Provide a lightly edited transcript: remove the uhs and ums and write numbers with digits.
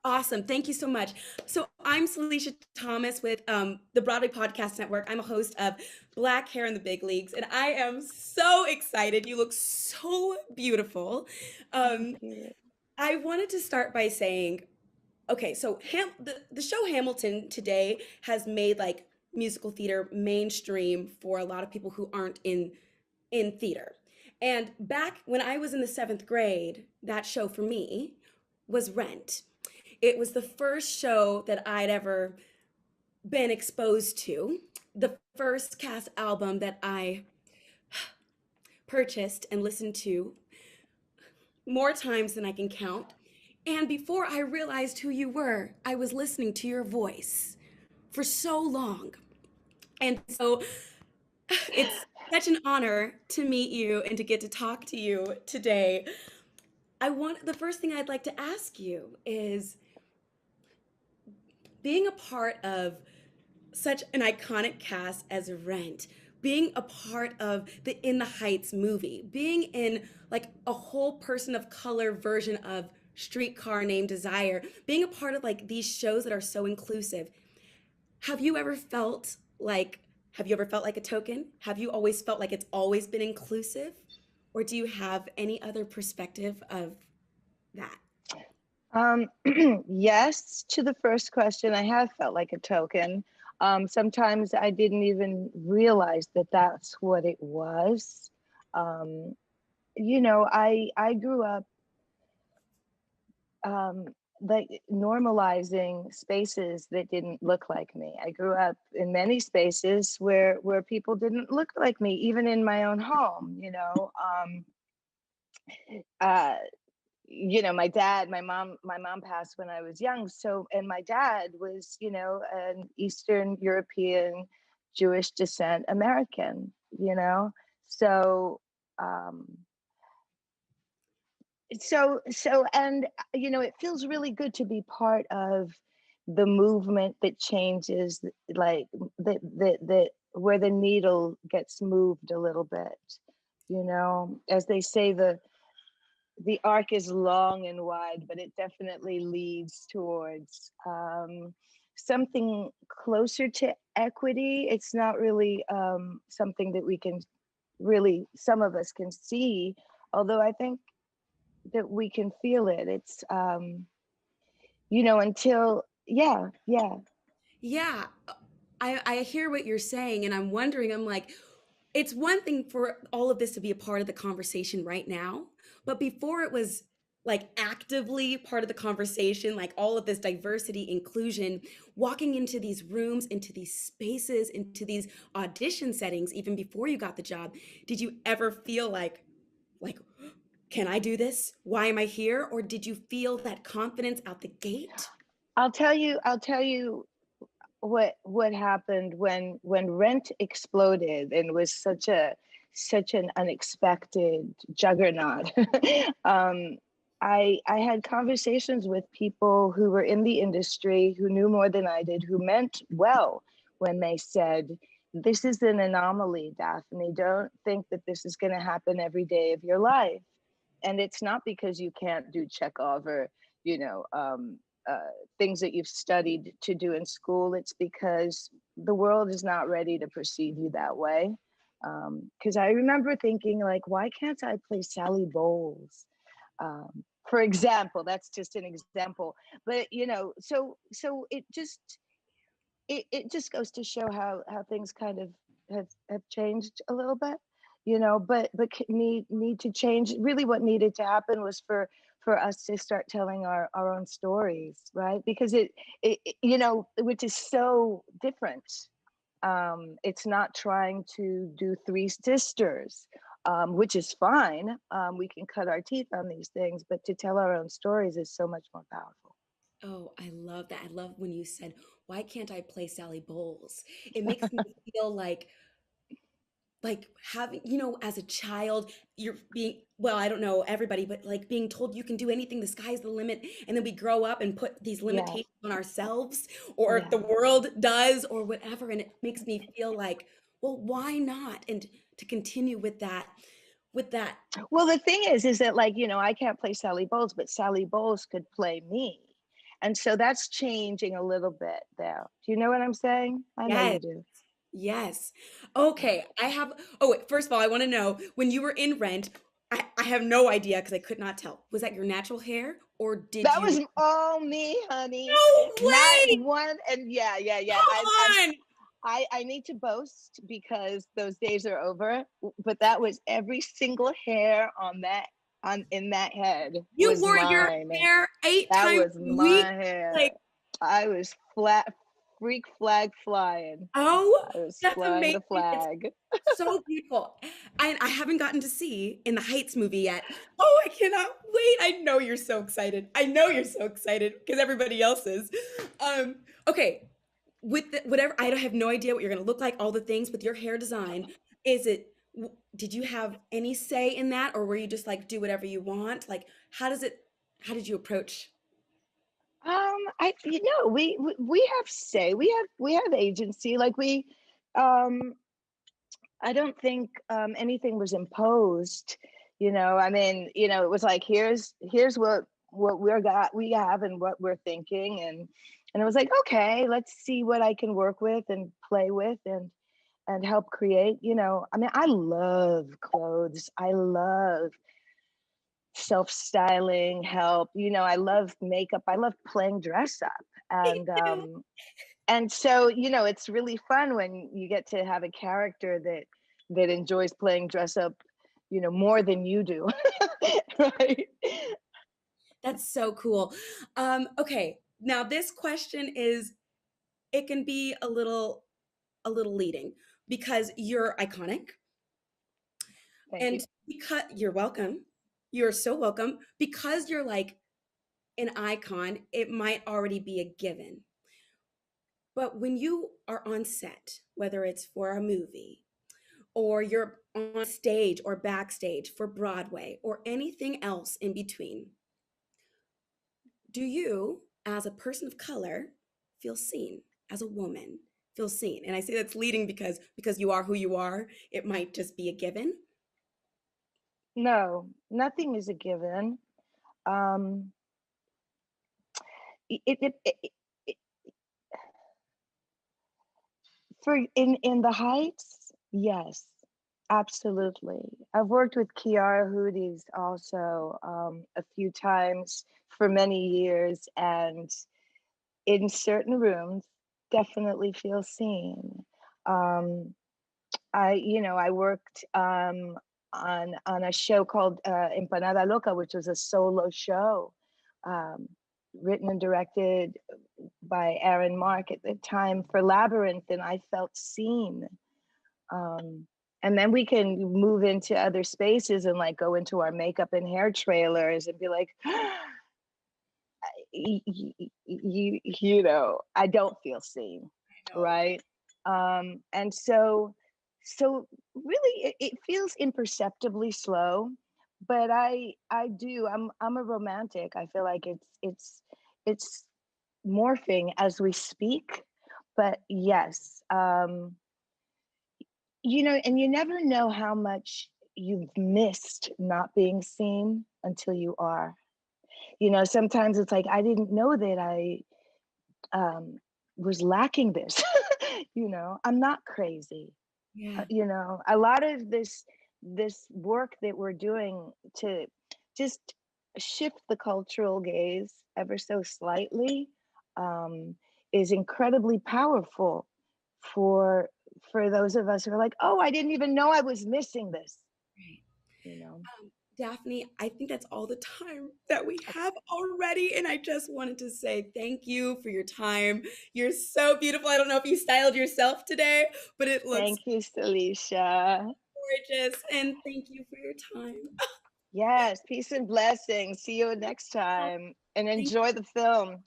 Awesome. Thank you so much. So I'm Salisha Thomas with the Broadway Podcast Network. I'm a host of Black Hair in the Big Leagues, and I am so excited. You look so beautiful. Thank Um, you. I wanted to start by saying, okay, so the show Hamilton today has made like musical theater mainstream for a lot of people who aren't in theater. And back when I was in the seventh grade, that show for me was Rent. It was the first show that I'd ever been exposed to, the first cast album that I purchased and listened to more times than I can count. And before I realized who you were, I was listening to your voice for so long. And so it's such an honor to meet you and to get to talk to you today. The first thing I'd like to ask you is being a part of such an iconic cast as Rent, being a part of the In the Heights movie, being in like a whole person of color version of Streetcar Named Desire, being a part of like these shows that are so inclusive. Have you ever felt like have you ever felt like a token? Have you always felt like it's always been inclusive? Or do you have any other perspective of that? Um, yes, to the first question, I have felt like a token. Sometimes I didn't even realize that that's what it was. Um, I grew up um, like normalizing spaces that didn't look like me. I grew up in many spaces where people didn't look like me, even in my own home. Uh, my mom passed when I was young, so and my dad was an Eastern European Jewish descent American. So um and it feels really good to be part of the movement that changes, like that where the needle gets moved a little bit. As they say, the arc is long and wide, but it definitely leads towards something closer to equity. It's not really something that we can really, some of us can see, although I think that we can feel it. It's, until, yeah, yeah. Yeah, I hear what you're saying, and I'm wondering, I'm like, it's one thing for all of this to be a part of the conversation right now, but before it was like actively part of the conversation, like all of this diversity, inclusion, walking into these rooms, into these spaces, into these audition settings, even before you got the job, did you ever feel like, can I do this? Why am I here? Or did you feel that confidence out the gate? I'll tell you what happened when Rent exploded and was such an unexpected juggernaut. um, I had conversations with people who were in the industry who knew more than I did, who meant well when they said, "This is an anomaly, Daphne. Don't think that this is going to happen every day of your life." And it's not because you can't do Chekhov or you know um, things that you've studied to do in school. It's because the world is not ready to perceive you that way. Because I remember thinking, like, why can't I play Sally Bowles? For example, that's just an example. But so it just goes to show how things kind of have changed a little bit. But need to change. Really, what needed to happen was for us to start telling our own stories, right? Because which is so different. It's not trying to do Three Sisters, which is fine. We can cut our teeth on these things, but to tell our own stories is so much more powerful. Oh, I love that. I love when you said, "Why can't I play Sally Bowles?" It makes me feel like having, as a child, you're being, well, I don't know everybody, but like being told you can do anything, the sky's the limit, and then we grow up and put these Yeah, limitations on ourselves, or yeah. the world does, or whatever, and it makes me feel like, well, why not? And to continue with that. Well, the thing is that, like, I can't play Sally Bowles, but Sally Bowles could play me. And so that's changing a little bit there. Do you know what I'm saying? I know Yes. you do. Yes. Yeah. Okay. Wait, first of all, I want to know when you were in Rent, I have no idea because I could not tell. Was that your natural hair or did That you? was all me, honey. No Not way! one. And yeah. Come on! I need to boast because those days are over. But that was every single hair on that on in that head You was wore your mine. hair 8 That times was a week? my hair. Like, I was flat freak flag flying. oh, I was that's flying the amazing. It's flag. so beautiful. And I haven't gotten to see In the Heights movie yet. Oh, I cannot wait. I know you're so excited. I know you're so excited because everybody else is. Okay, whatever, I have no idea what you're going to look like, all the things with your hair design. Is it, did you have any say in that or were you just like, do whatever you want? Like, how did you approach? I we have say. We have agency. Like um I don't think anything was imposed. I mean, it was like here's what we have and what we're thinking, and it was like, okay, let's see what I can work with and play with and help create. I mean, I love clothes. I love self-styling help. I love makeup. I love playing dress up. Me And too. so it's really fun when you get to have a character that enjoys playing dress up, more than you do. Right. That's so cool. Okay, now this question is, it can be a little leading because you're iconic Thank you. and because you're welcome. You're so welcome. Because you're like an icon, it might already be a given. But when you are on set, whether it's for a movie or you're on stage or backstage for Broadway or anything else in between, do you, as a person of color, feel seen? As a woman, feel seen? And I say that's leading because you are who you are. It might just be a given. No, nothing is a given. um it, it, it, it for in the Heights, yes, absolutely. I've worked with Kiara Hoodies also a few times for many years, and in certain rooms, definitely feel seen. Um, I worked on a show called Empanada Loca, which was a solo show, um, written and directed by Aaron Mark at the time for Labyrinth, and I felt seen. Um, and then we can move into other spaces and like go into our makeup and hair trailers and be like, I don't feel seen, I know. right? And so really, it feels imperceptibly slow, but I do. I'm a romantic. I feel like it's morphing as we speak, but yes, and you never know how much you've missed not being seen until you are. Sometimes it's like I didn't know that I um, was lacking this. I'm not crazy. Yeah. A lot of this work that we're doing to just shift the cultural gaze ever so slightly um, is incredibly powerful for for those of us who are like, oh, I didn't even know I was missing this. Right. You know. Daphne, I think that's all the time that we have already. And I just wanted to say thank you for your time. You're so beautiful. I don't know if you styled yourself today, but it looks Thank you, Salisha. gorgeous. And thank you for your time. Yes, peace and blessings. See you next time and Thank enjoy the film.